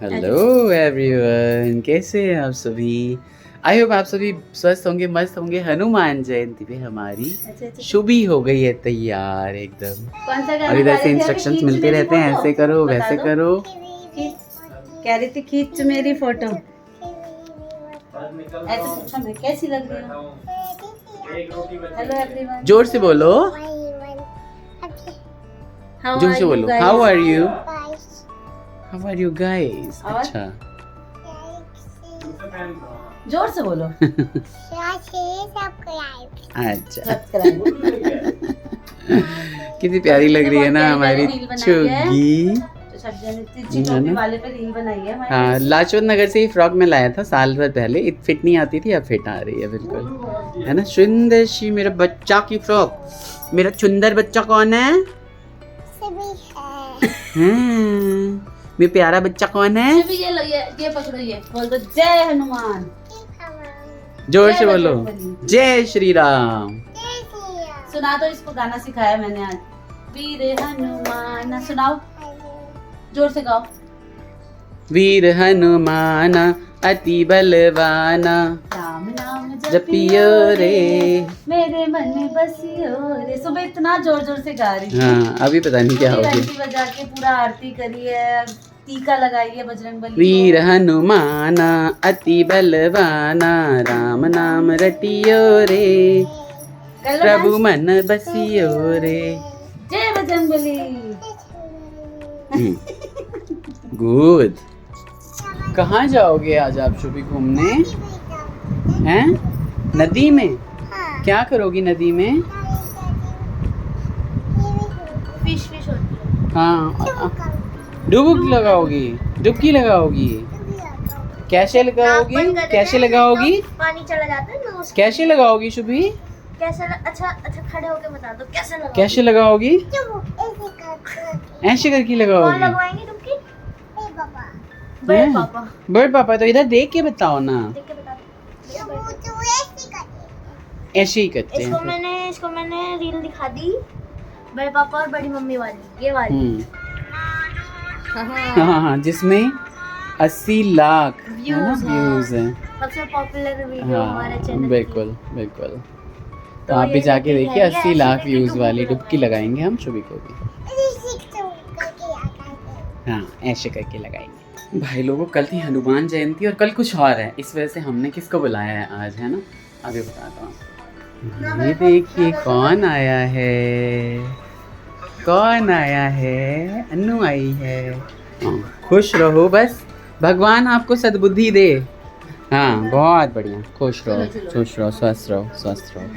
Hello everyone, कैसे हैं आप सभी। आई होप आप सभी स्वस्थ होंगे, मस्त होंगे। हनुमान जयंती पे हमारी शुभी हो गई है तैयार एकदम। और इधर से इंस्ट्रक्शंस मिलते रहते हैं, ऐसे करो वैसे करो। कह रही थी खींच मेरी फोटो। ऐसे पूछो मैं कैसी लग रही हूँ। हेलो एवरीवन, जोर से बोलो, जोर से बोलो। How are you, how are you guys. अच्छा, जोर से बोलो। अच्छा। कितनी प्यारी लग रही है ना हमारी चुग्गी। वाले पे रील बनाई है। हाँ, लाजपत नगर से ही फ्रॉक में लाया था साल भर पहले। फिट नहीं आती थी, अब फिट आ रही है बिल्कुल, है ना। सुंदर सी मेरा बच्चा की फ्रॉक। मेरा सुंदर बच्चा कौन है? मेरा प्यारा बच्चा कौन है? ये पकड़ो, ये बोल दो जय हनुमान। जोर से बोलो, जय श्री राम। सुना दो, इसको गाना सिखाया मैंने आज। वीर हनुमान, सुनाओ, जोर से गाओ। वीर हनुमान अति बलवाना, राम नाम जपियो रे, मेरे मन में बसियो रे। सुबह इतना जोर जोर से गा रही थी। हाँ, अभी पता नहीं क्या हो गया। घंटी बजा के पूरा आरती करी है, टीका लगाई है बजरंगबली। वीर हनुमान अति बलवाना, राम नाम रटियो रे, प्रभु मन बसियो रे। जय बजरंगबली। गुड। कहाँ जाओगे आज आप शुभी घूमने? हैं? नदी में? क्या करोगी नदी में? फिश होती है। हाँ, डुबकी लगाओगी, डुबकी लगाओगी। कैसे लगाओगी, कैसे लगाओगी? पानी चला जाता है ना उसके। कैसे लगाओगी शुभी? कैसे अच्छा खड़े होके बता दो कैसे लगाओगी? कैसे लगाओगी? ऐसे करके कौन लगाओगी। लगवाएंगे डुबकी? बड़े पापा। बड़े पापा, तो इधर देख के बताओ ना। देख के बता दो। ऐसे ही करते इसको हैं। मैंने रील दिखा दी, बड़े पापा और बड़ी मम्मी वाली, ये वाली। हाँ, जिसमें 80 लाख व्यूज हैं। सबसे पॉपुलर वीडियो हमारे हाँ, चैनल बिल्कुल बिल्कुल। तो आप भी जाके देखिए, 80 लाख व्यूज वाली डुबकी लगाएंगे हम शुभी को भी। हाँ, ऐसे करके लगाएंगे। भाई लोगों, कल थी हनुमान जयंती और कल कुछ और है, इस वजह से हमने किसको बुलाया है आज, है ना। अभी बताता हूँ। ये देखिए कौन आया है, कौन आया है। अन्नू आई है। हाँ, खुश रहो बस, भगवान आपको सद्बुद्धि दे। हाँ, बहुत बढ़िया। खुश रहो, खुश रहो, स्वस्थ रहो, स्वस्थ रहो,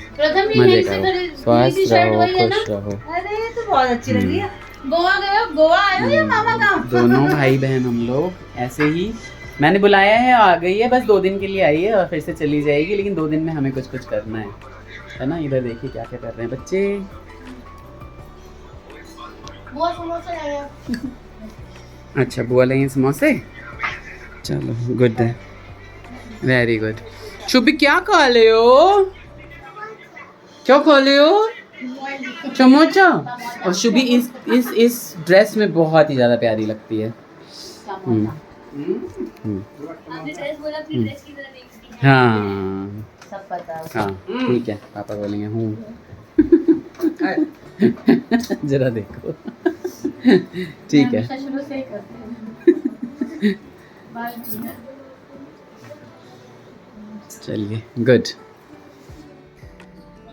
मजे करो, स्वस्थ रहो, खुश रहो। अरे तो बहुत अच्छी लग रही है। गोवा गए हो? गोवा आए हो या मामा गाँव? दोनों भाई बहन हम लोग ऐसे ही। मैंने बुलाया है, आ गई है, बस 2 दिन के लिए आई है और फिर से चली जाएगी। लेकिन 2 दिन में हमें कुछ कुछ करना है ना। इधर देखिए क्या क्या कर रहे हैं बच्चे। बुआ समोसे लाए हैं। अच्छा, बुआ लाए समोसे। चलो, गुड है, वेरी गुड। शुभी क्या खा ले हो? क्या खा ले हो? समोसा। और शुभी इस ड्रेस में बहुत ही ज़्यादा प्यारी लगती है। हाँ सब पता है। हाँ, ठीक है, पापा बोलेंगे हूँ। जरा देखो। ठीक है, शुरू से ही करते हैं। चलिए, गुड।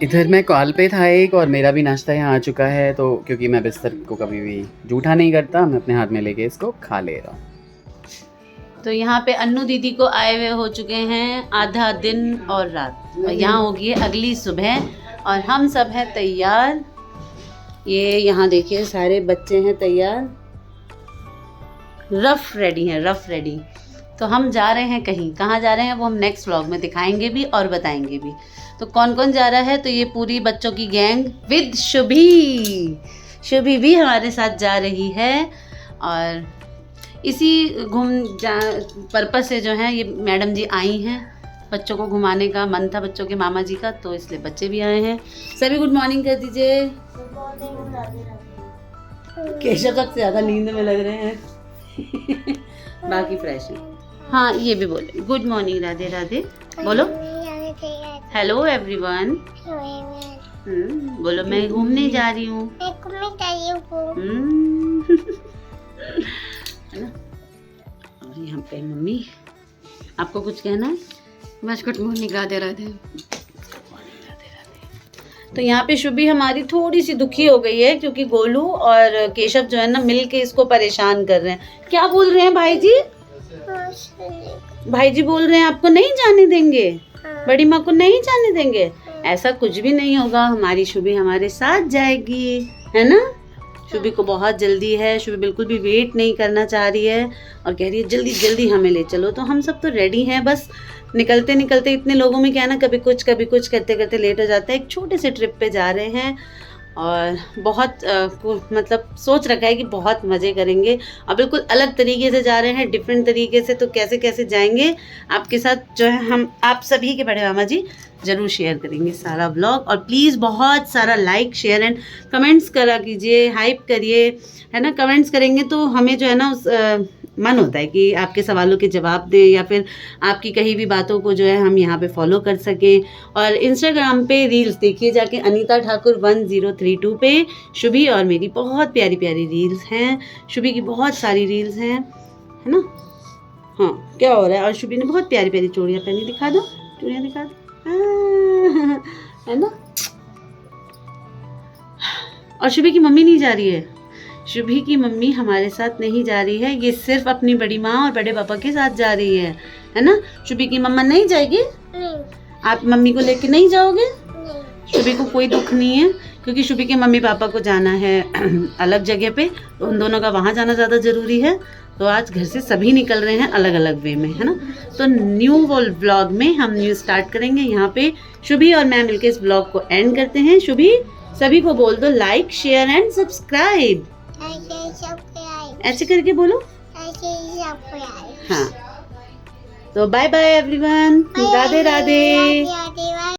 इधर मैं कॉल पे था एक, और मेरा भी नाश्ता यहाँ आ चुका है। तो क्योंकि मैं बिस्तर को कभी भी जूठा नहीं करता, मैं अपने हाथ में लेके इसको खा ले रहा हूँ। तो यहाँ पे अन्नू दीदी को आए हुए हो चुके हैं आधा दिन और रात, और यहाँ होगी अगली सुबह, और हम सब हैं तैयार। ये यहाँ देखिए सारे बच्चे हैं तैयार, रफ रेडी हैं, रफ रेडी। तो हम जा रहे हैं कहीं, कहाँ जा रहे हैं वो हम नेक्स्ट व्लॉग में दिखाएंगे भी और बताएंगे भी। तो कौन कौन जा रहा है, तो ये पूरी बच्चों की गैंग विद शुभी। शुभी भी हमारे साथ जा रही है, और इसी पर्पस से जो है ये मैडम जी आई हैं। बच्चों को घुमाने का मन था बच्चों के मामा जी का, तो इसलिए बच्चे भी आए हैं। सभी गुड मॉर्निंग कर दीजिए। केशव सबसे ज़्यादा नींद में लग रहे हैं। बाकी फ्रेश है। हाँ ये भी बोले गुड मॉर्निंग राधे राधे बोलो। Hello everyone. बोलो मैं घूमने जा रही हूँ। है ना। और यहाँ पे मम्मी आपको कुछ कहना है? बस गुड मॉर्निंग राधे राधे। तो यहाँ पे शुभी हमारी थोड़ी सी दुखी हो गई है क्योंकि गोलू और केशव जो है ना मिल के इसको परेशान कर रहे हैं। क्या बोल रहे हैं भाई जी? भाई जी बोल रहे हैं आपको नहीं जाने देंगे, बड़ी माँ को नहीं जाने देंगे। ऐसा कुछ भी नहीं होगा, हमारी शुभी हमारे साथ जाएगी, है ना। शुभी को बहुत जल्दी है, शुभी बिल्कुल भी वेट नहीं करना चाह रही है और कह रही है जल्दी जल्दी हमें ले चलो। तो हम सब तो रेडी हैं, बस निकलते निकलते इतने लोगों में क्या ना कभी कुछ करते करते लेट हो जाता है। एक छोटे से ट्रिप पे जा रहे हैं और बहुत मतलब सोच रखा है कि बहुत मज़े करेंगे और बिल्कुल अलग तरीके से जा रहे हैं, डिफरेंट तरीके से। तो कैसे कैसे जाएंगे आपके साथ जो है हम आप सभी के बड़े मामा जी ज़रूर शेयर करेंगे सारा व्लॉग। और प्लीज़ बहुत सारा लाइक शेयर एंड कमेंट्स करा कीजिए, हाइप करिए, है ना। कमेंट्स करेंगे तो हमें जो है ना उस मन होता है कि आपके सवालों के जवाब दें या फिर आपकी कहीं भी बातों को जो है हम यहाँ पे फॉलो कर सकें। और इंस्टाग्राम पे रील्स देखिए जाके अनीता ठाकुर 1032 पे शुभी और मेरी बहुत प्यारी प्यारी रील्स हैं। शुभी की बहुत सारी रील्स हैं, है ना। हाँ क्या हो रहा है? और शुभी ने बहुत प्यारी प्यारी चूड़ियाँ पहनी, दिखा दो चूड़ियाँ दिखा दो, है ना। और शुभी की मम्मी नहीं जा रही है, शुभी की मम्मी हमारे साथ नहीं जा रही है, ये सिर्फ अपनी बड़ी माँ और बड़े पापा के साथ जा रही है ना। शुभी की मम्मा नहीं जाएगी? आप मम्मी को लेके नहीं जाओगे? शुभी को कोई दुख नहीं है क्योंकि शुभी के मम्मी पापा को जाना है अलग जगह पे, तो उन दोनों का वहाँ जाना ज़्यादा ज़रूरी है। तो आज घर से सभी निकल रहे हैं अलग अलग वे में, है ना। तो न्यू व्लॉग में हम न्यू स्टार्ट करेंगे। यहाँ पे शुभी और मैं मिलकर इस व्लॉग को एंड करते हैं। शुभी सभी को बोल दो लाइक शेयर एंड सब्सक्राइब, ऐसे करके बोलो। हाँ तो bye bye everyone, Radhe Radhe.